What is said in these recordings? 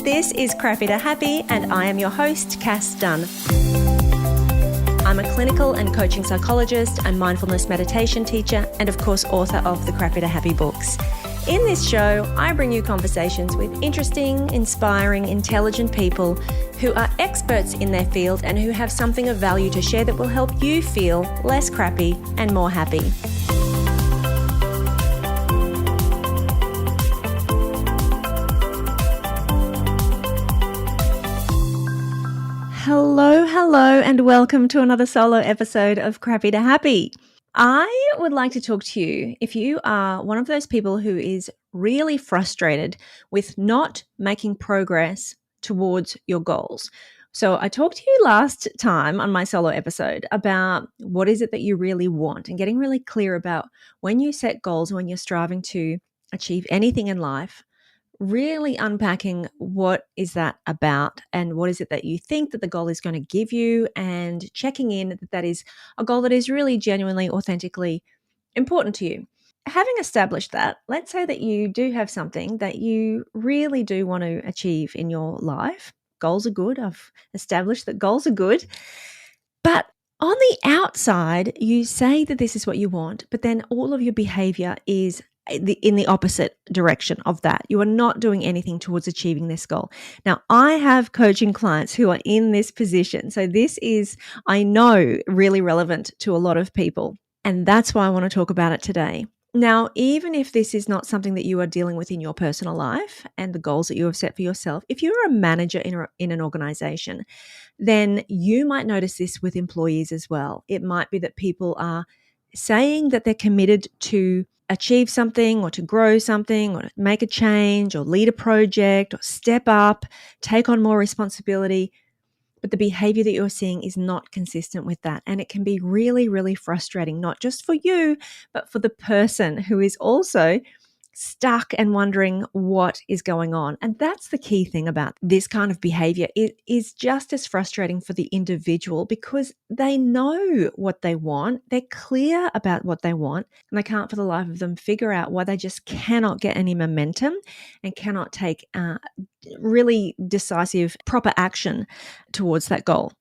This is Crappy to Happy, and I am your host, Cass Dunn. I'm a clinical and coaching psychologist and mindfulness meditation teacher, and of course, author of the Crappy to Happy books. In this show, I bring you conversations with interesting, inspiring, intelligent people who are experts in their field and who have something of value to share that will help you feel less crappy and more happy. Hello, and welcome to another solo episode of Crappy to Happy. I would like to talk to you if you are one of those people who is really frustrated with not making progress towards your goals. So I talked to you last time on my solo episode about what is it that you really want and getting really clear about when you set goals, when you're striving to achieve anything in life, really unpacking what is that about and what is it that you think that the goal is going to give you, and checking in that that is a goal that is really genuinely, authentically important to you. Having established that, let's say that you do have something that you really do want to achieve in your life. Goals are good. I've established that goals are good. But on the outside, you say that this is what you want, but then all of your behavior is in the opposite direction of that. You are not doing anything towards achieving this goal. Now, I have coaching clients who are in this position. So this is, I know, really relevant to a lot of people. And that's why I want to talk about it today. Now, even if this is not something that you are dealing with in your personal life and the goals that you have set for yourself, if you're a manager in an organization, then you might notice this with employees as well. It might be that people are saying that they're committed to achieve something or to grow something or to make a change or lead a project or step up, take on more responsibility. But the behavior that you're seeing is not consistent with that. And it can be really, really frustrating, not just for you, but for the person who is also stuck and wondering what is going on. And that's the key thing about this kind of behavior. It is just as frustrating for the individual because they know what they want. They're clear about what they want, and they can't for the life of them figure out why they just cannot get any momentum and cannot take really decisive, proper action towards that goal.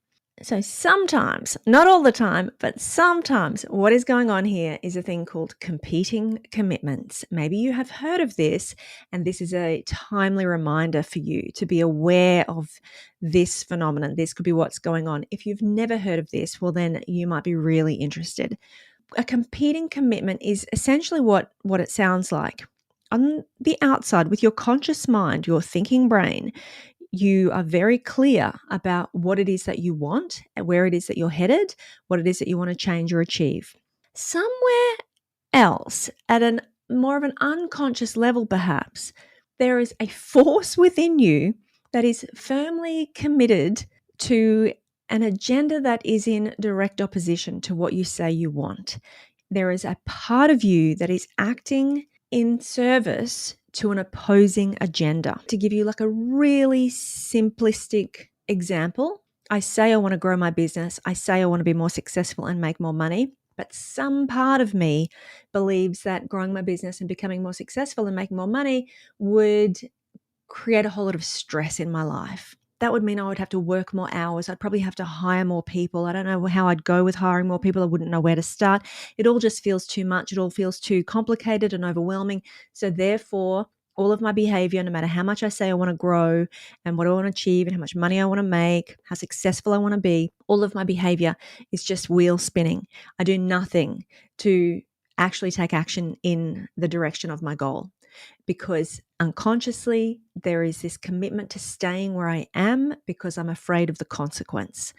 So sometimes, not all the time, but sometimes what is going on here is a thing called competing commitments. Maybe you have heard of this, and this is a timely reminder for you to be aware of this phenomenon. This could be what's going on. If you've never heard of this, well, then you might be really interested. A competing commitment is essentially what it sounds like. On the outside, with your conscious mind, your thinking brain, you are very clear about what it is that you want, where it is that you're headed, what it is that you want to change or achieve. Somewhere else, at a more of an unconscious level perhaps, there is a force within you that is firmly committed to an agenda that is in direct opposition to what you say you want. There is a part of you that is acting in service to an opposing agenda. To give you like a really simplistic example, I say I want to grow my business. I say I want to be more successful and make more money. But some part of me believes that growing my business and becoming more successful and making more money would create a whole lot of stress in my life. That would mean I would have to work more hours. I'd probably have to hire more people. I don't know how I'd go with hiring more people. I wouldn't know where to start. It all just feels too much. It all feels too complicated and overwhelming. So therefore, all of my behavior, no matter how much I say I want to grow and what I want to achieve and how much money I want to make, how successful I want to be, all of my behavior is just wheel spinning. I do nothing to actually take action in the direction of my goal, because unconsciously there is this commitment to staying where I am because I'm afraid of the consequence.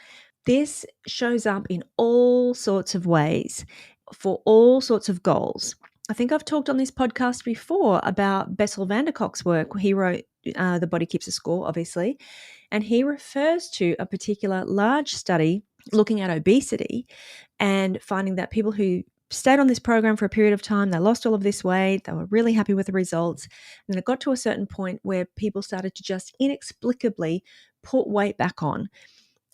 This shows up in all sorts of ways for all sorts of goals. I think I've talked on this podcast before about Bessel van der Kolk's work. He wrote The Body Keeps a Score, obviously, and he refers to a particular large study looking at obesity and finding that people who stayed on this program for a period of time, they lost all of this weight, they were really happy with the results, and then it got to a certain point where people started to just inexplicably put weight back on,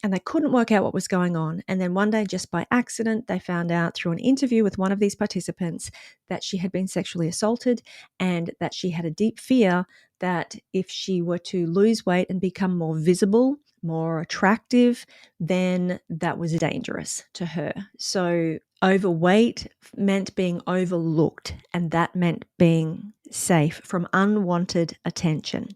and they couldn't work out what was going on. And then one day, just by accident, they found out through an interview with one of these participants that she had been sexually assaulted and that she had a deep fear that if she were to lose weight and become more visible, more attractive, then that was dangerous to her. So overweight meant being overlooked, and that meant being safe from unwanted attention.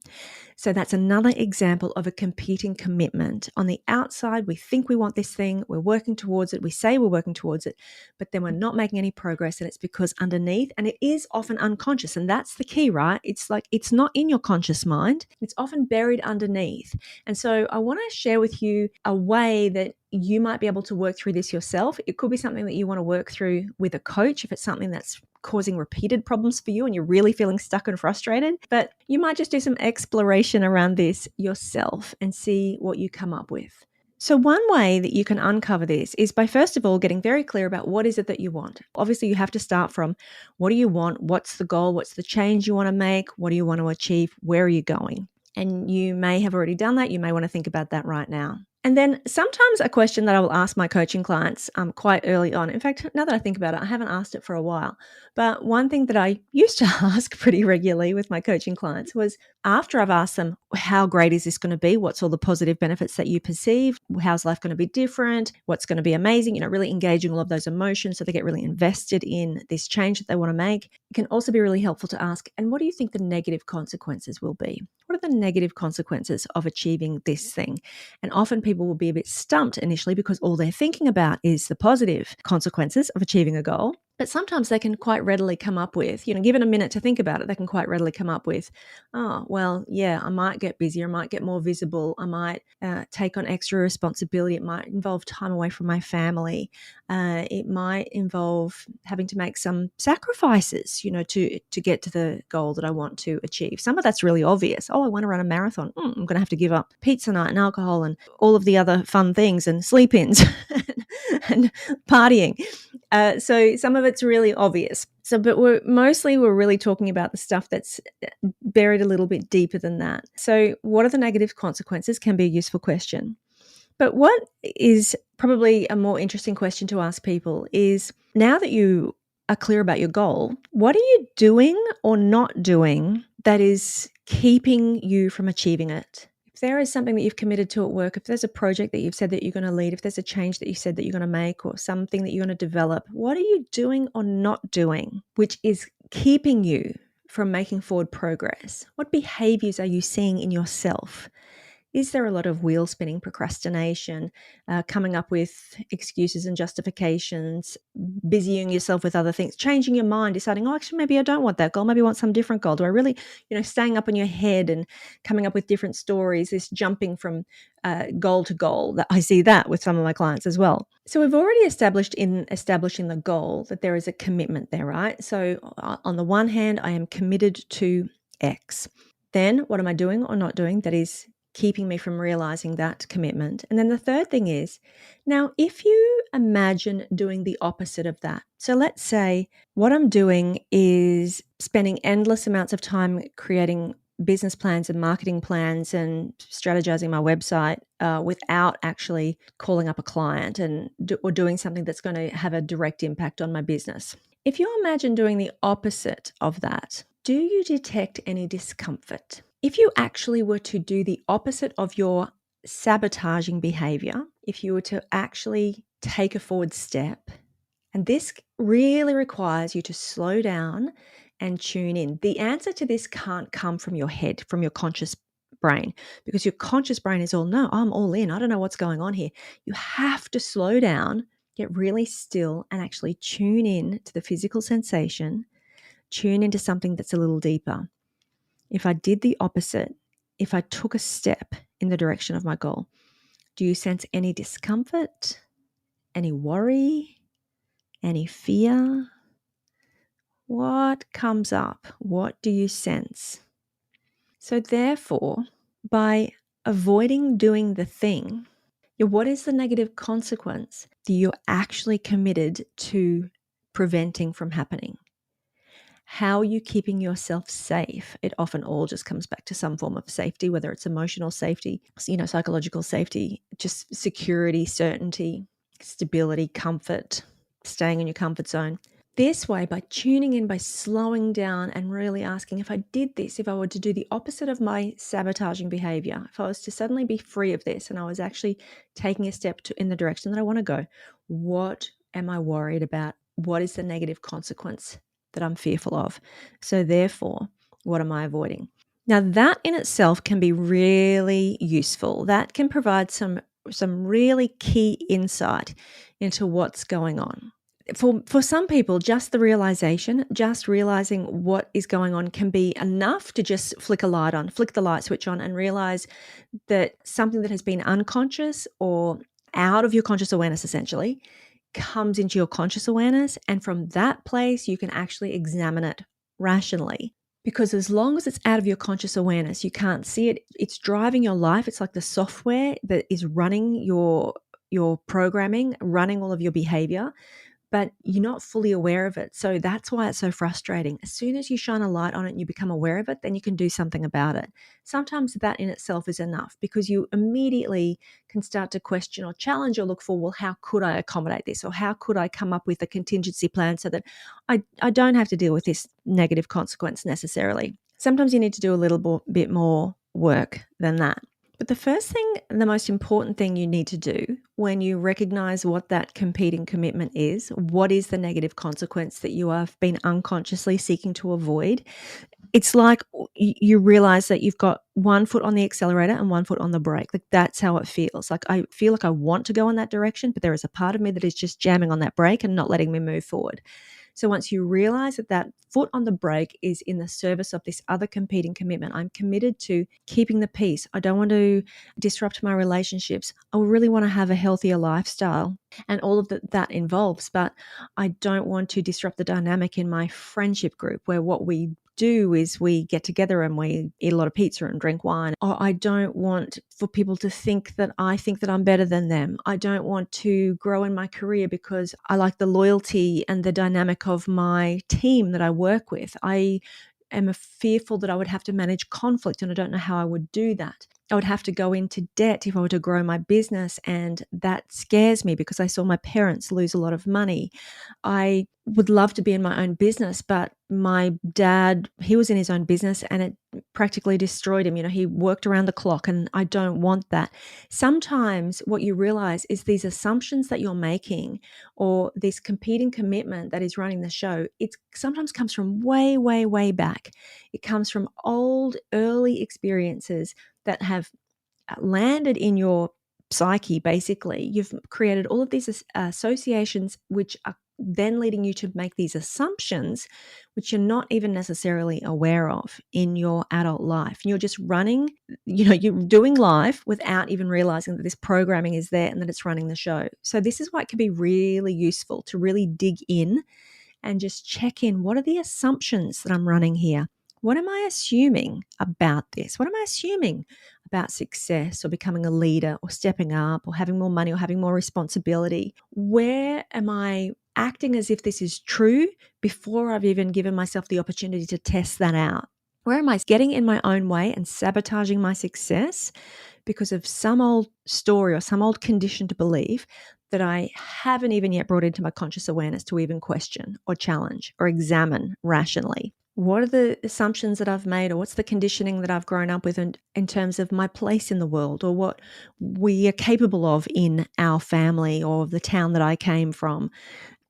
So that's another example of a competing commitment. On the outside, we think we want this thing, we're working towards it, we say we're working towards it, but then we're not making any progress, and it's because underneath, and it is often unconscious, and that's the key, right? It's like it's not in your conscious mind, it's often buried underneath. And so I want to share with you a way that you might be able to work through this yourself. It could be something that you want to work through with a coach if it's something that's causing repeated problems for you and you're really feeling stuck and frustrated. But you might just do some exploration around this yourself and see what you come up with. So one way that you can uncover this is by, first of all, getting very clear about what is it that you want. Obviously, you have to start from what do you want? What's the goal? What's the change you want to make? What do you want to achieve? Where are you going? And you may have already done that. You may want to think about that right now. And then sometimes a question that I will ask my coaching clients quite early on. In fact, now that I think about it, I haven't asked it for a while. But one thing that I used to ask pretty regularly with my coaching clients was, after I've asked them, how great is this going to be? What's all the positive benefits that you perceive? How's life going to be different? What's going to be amazing? Really engaging all of those emotions so they get really invested in this change that they want to make. It can also be really helpful to ask, and what do you think the negative consequences will be? What are the negative consequences of achieving this thing? And often people will be a bit stumped initially because all they're thinking about is the positive consequences of achieving a goal. But sometimes they can quite readily come up with, given a minute to think about it, they can quite readily come up with, oh, well, yeah, I might get busier, I might get more visible, I might take on extra responsibility, it might involve time away from my family, it might involve having to make some sacrifices, to get to the goal that I want to achieve. Some of that's really obvious. Oh, I want to run a marathon. I'm going to have to give up pizza night and alcohol and all of the other fun things and sleep-ins and partying. So some of it's really obvious. But we're really talking about the stuff that's buried a little bit deeper than that. So what are the negative consequences can be a useful question. But what is probably a more interesting question to ask people is, now that you are clear about your goal, what are you doing or not doing that is keeping you from achieving it? If there is something that you've committed to at work, if there's a project that you've said that you're going to lead, if there's a change that you said that you're going to make, or something that you're going to develop, what are you doing or not doing which is keeping you from making forward progress? What behaviors are you seeing in yourself? Is there a lot of wheel spinning, procrastination, coming up with excuses and justifications, busying yourself with other things, changing your mind, deciding, oh, actually, maybe I don't want that goal. Maybe I want some different goal. Do I really, staying up in your head and coming up with different stories, this jumping from goal to goal? I see that with some of my clients as well. So we've already established in establishing the goal that there is a commitment there, right? So on the one hand, I am committed to X. Then what am I doing or not doing that is keeping me from realizing that commitment? And then the third thing is, now if you imagine doing the opposite of that. So let's say what I'm doing is spending endless amounts of time creating business plans and marketing plans and strategizing my website without actually calling up a client or doing something that's going to have a direct impact on my business. If you imagine doing the opposite of that, do you detect any discomfort? If you actually were to do the opposite of your sabotaging behavior, if you were to actually take a forward step, and this really requires you to slow down and tune in. The answer to this can't come from your head, from your conscious brain, because your conscious brain is all, no, I'm all in. I don't know what's going on here. You have to slow down, get really still, and actually tune in to the physical sensation, tune into something that's a little deeper. If I did the opposite, if I took a step in the direction of my goal, do you sense any discomfort, any worry, any fear? What comes up? What do you sense? So therefore, by avoiding doing the thing, what is the negative consequence that you're actually committed to preventing from happening? How are you keeping yourself safe? It often all just comes back to some form of safety, whether it's emotional safety, psychological safety, just security, certainty, stability, comfort, staying in your comfort zone. This way, by tuning in, by slowing down and really asking, if I did this, if I were to do the opposite of my sabotaging behavior, if I was to suddenly be free of this and I was actually taking a step in the direction that I want to go, what am I worried about? What is the negative consequence that I'm fearful of? So therefore, what am I avoiding? Now, that in itself can be really useful. That can provide some really key insight into what's going on. For some people, just the realization, just realizing what is going on can be enough to just flick the light switch on and realize that something that has been unconscious or out of your conscious awareness essentially comes into your conscious awareness. And from that place, you can actually examine it rationally. Because as long as it's out of your conscious awareness, you can't see it. It's driving your life. It's like the software that is running your programming, running all of your behavior, but you're not fully aware of it. So that's why it's so frustrating. As soon as you shine a light on it and you become aware of it, then you can do something about it. Sometimes that in itself is enough because you immediately can start to question or challenge or look for, well, how could I accommodate this? Or how could I come up with a contingency plan so that I don't have to deal with this negative consequence necessarily? Sometimes you need to do a little bit more work than that. But the first thing, the most important thing you need to do when you recognize what that competing commitment is, what is the negative consequence that you have been unconsciously seeking to avoid, it's like you realize that you've got one foot on the accelerator and one foot on the brake. Like that's how it feels. Like I feel like I want to go in that direction, but there is a part of me that is just jamming on that brake and not letting me move forward. So once you realize that that foot on the brake is in the service of this other competing commitment, I'm committed to keeping the peace. I don't want to disrupt my relationships. I really want to have a healthier lifestyle and all of that involves, but I don't want to disrupt the dynamic in my friendship group where what we do is we get together and we eat a lot of pizza and drink wine. Or I don't want for people to think that I think that I'm better than them. I don't want to grow in my career because I like the loyalty and the dynamic of my team that I work with. I am fearful that I would have to manage conflict and I don't know how I would do that. I would have to go into debt if I were to grow my business, and that scares me because I saw my parents lose a lot of money. I would love to be in my own business, but my dad, he was in his own business and it practically destroyed him. You know, he worked around the clock and I don't want that. Sometimes what you realize is these assumptions that you're making or this competing commitment that is running the show, it sometimes comes from way, way, way back. It comes from old, early experiences that have landed in your psyche. Basically, you've created all of these associations which are then leading you to make these assumptions which you're not even necessarily aware of in your adult life. And you're just running, you're doing life without even realizing that this programming is there and that it's running the show. So this is why it can be really useful to really dig in and just check in. What are the assumptions that I'm running here? What am I assuming about this? What am I assuming about success or becoming a leader or stepping up or having more money or having more responsibility? Where am I acting as if this is true before I've even given myself the opportunity to test that out? Where am I getting in my own way and sabotaging my success because of some old story or some old conditioned belief that I haven't even yet brought into my conscious awareness to even question or challenge or examine rationally? What are the assumptions that I've made, or what's the conditioning that I've grown up with in terms of my place in the world, or what we are capable of in our family or the town that I came from?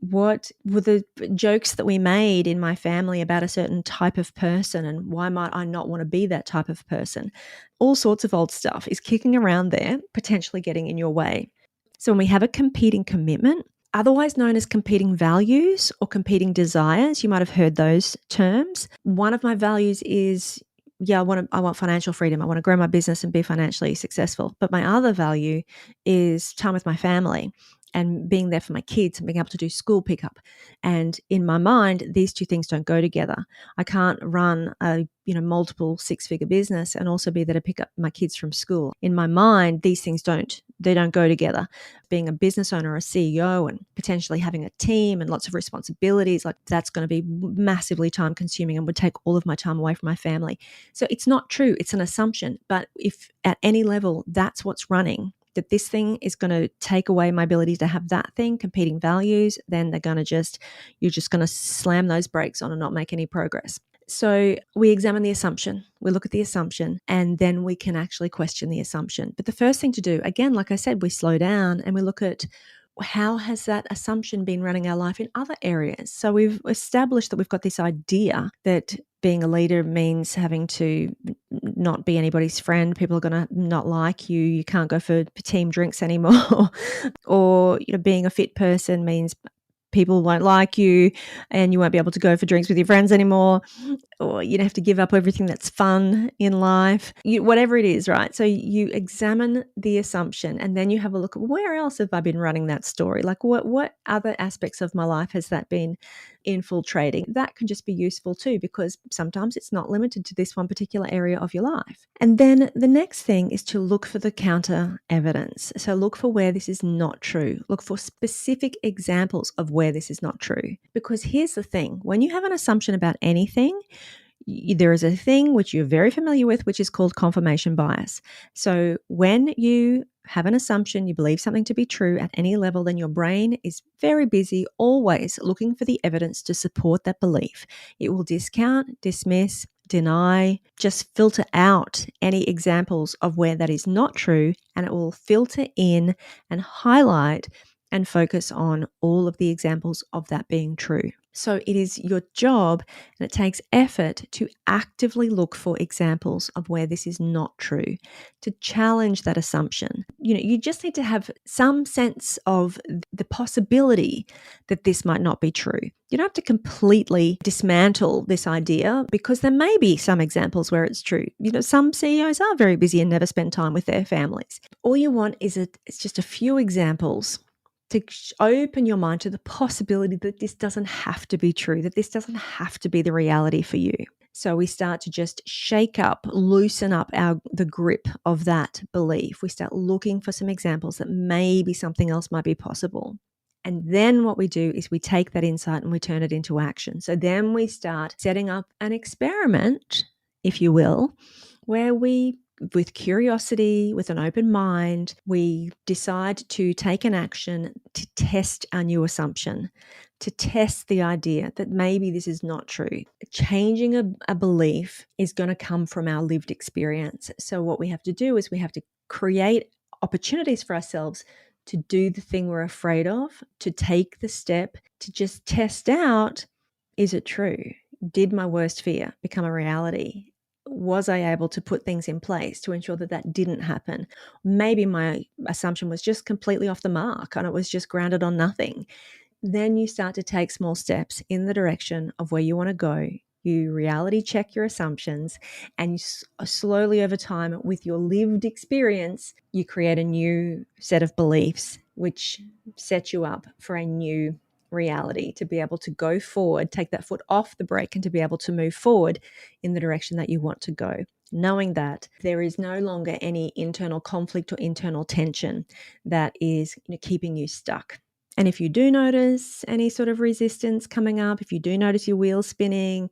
What were the jokes that we made in my family about a certain type of person, and why might I not want to be that type of person? All sorts of old stuff is kicking around there, potentially getting in your way. So when we have a competing commitment, otherwise known as competing values or competing desires, you might have heard those terms. One of my values is, I want financial freedom. I want to grow my business and be financially successful. But my other value is time with my family and being there for my kids and being able to do school pickup. And in my mind, these two things don't go together. I can't run a multiple six-figure business and also be there to pick up my kids from school. In my mind, these things don't go together. Being a business owner or a CEO and potentially having a team and lots of responsibilities, like that's going to be massively time consuming and would take all of my time away from my family. So it's not true. It's an assumption. But if at any level that's what's running, that this thing is going to take away my ability to have that thing, competing values, then you're just going to slam those brakes on and not make any progress. So we examine the assumption, we look at the assumption, and then we can actually question the assumption. But the first thing to do, again, like I said, we slow down and we look at how has that assumption been running our life in other areas. So we've established that we've got this idea that being a leader means having to not be anybody's friend. People are going to not like you. You can't go for team drinks anymore. Or being a fit person means people won't like you and you won't be able to go for drinks with your friends anymore, or you'd have to give up everything that's fun in life, whatever it is, right? So you examine the assumption and then you have a look at where else have I been running that story? Like what other aspects of my life has that been infiltrating? That can just be useful too, because sometimes it's not limited to this one particular area of your life. And then the next thing is to look for the counter evidence. So look for where this is not true. Look for specific examples of where this is not true. Because here's the thing, when you have an assumption about anything, there is a thing which you're very familiar with, which is called confirmation bias. So when you have an assumption, you believe something to be true at any level, then your brain is very busy, always looking for the evidence to support that belief. It will discount, dismiss, deny, just filter out any examples of where that is not true, and it will filter in and highlight and focus on all of the examples of that being true. So it is your job, and it takes effort to actively look for examples of where this is not true, to challenge that assumption. You just need to have some sense of the possibility that this might not be true. You don't have to completely dismantle this idea, because there may be some examples where it's true. Some CEOs are very busy and never spend time with their families. All you want is it's just a few examples to open your mind to the possibility that this doesn't have to be true, that this doesn't have to be the reality for you. So we start to just shake up, loosen up the grip of that belief. We start looking for some examples that maybe something else might be possible. And then what we do is we take that insight and we turn it into action. So then we start setting up an experiment, if you will, where we, with curiosity, with an open mind, we decide to take an action to test our new assumption, to test the idea that maybe this is not true. Changing a belief is going to come from our lived experience. So what we have to do is we have to create opportunities for ourselves to do the thing we're afraid of, to take the step, to just test out, is it true? Did my worst fear become a reality? Was I able to put things in place to ensure that that didn't happen? Maybe my assumption was just completely off the mark and it was just grounded on nothing. Then you start to take small steps in the direction of where you want to go. You reality check your assumptions, and you slowly over time, with your lived experience, you create a new set of beliefs which set you up for a new reality, to be able to go forward, take that foot off the brake, and to be able to move forward in the direction that you want to go, knowing that there is no longer any internal conflict or internal tension that is keeping you stuck. And if you do notice any sort of resistance coming up, if you do notice your wheels spinning,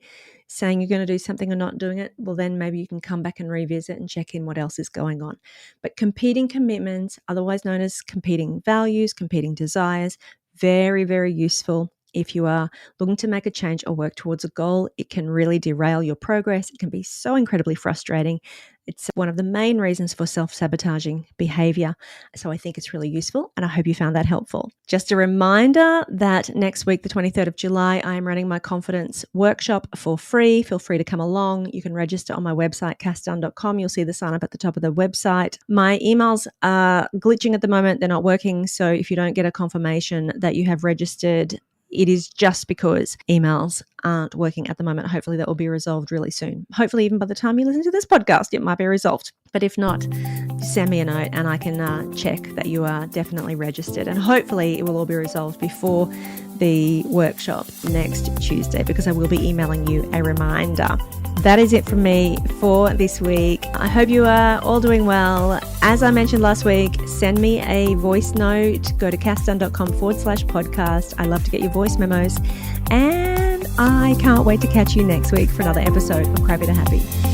saying you're going to do something or not doing it, well, then maybe you can come back and revisit and check in what else is going on. But competing commitments, otherwise known as competing values, competing desires, very, very useful. If you are looking to make a change or work towards a goal, it can really derail your progress. It can be so incredibly frustrating. It's one of the main reasons for self-sabotaging behavior. So I think it's really useful, and I hope you found that helpful. Just a reminder that next week, the 23rd of July, I am running my confidence workshop for free. Feel free to come along. You can register on my website, cassdunn.com. You'll see the sign up at the top of the website. My emails are glitching at the moment. They're not working. So if you don't get a confirmation that you have registered, it is just because emails aren't working at the moment. Hopefully that will be resolved really soon. Hopefully even by the time you listen to this podcast, it might be resolved. But if not, send me a note and I can check that you are definitely registered. And hopefully it will all be resolved before the workshop next Tuesday, because I will be emailing you a reminder. That is it from me for this week. I hope you are all doing well. As I mentioned last week, send me a voice note. Go to cassdunn.com/podcast. I love to get your voice memos. And I can't wait to catch you next week for another episode of Crappy to Happy.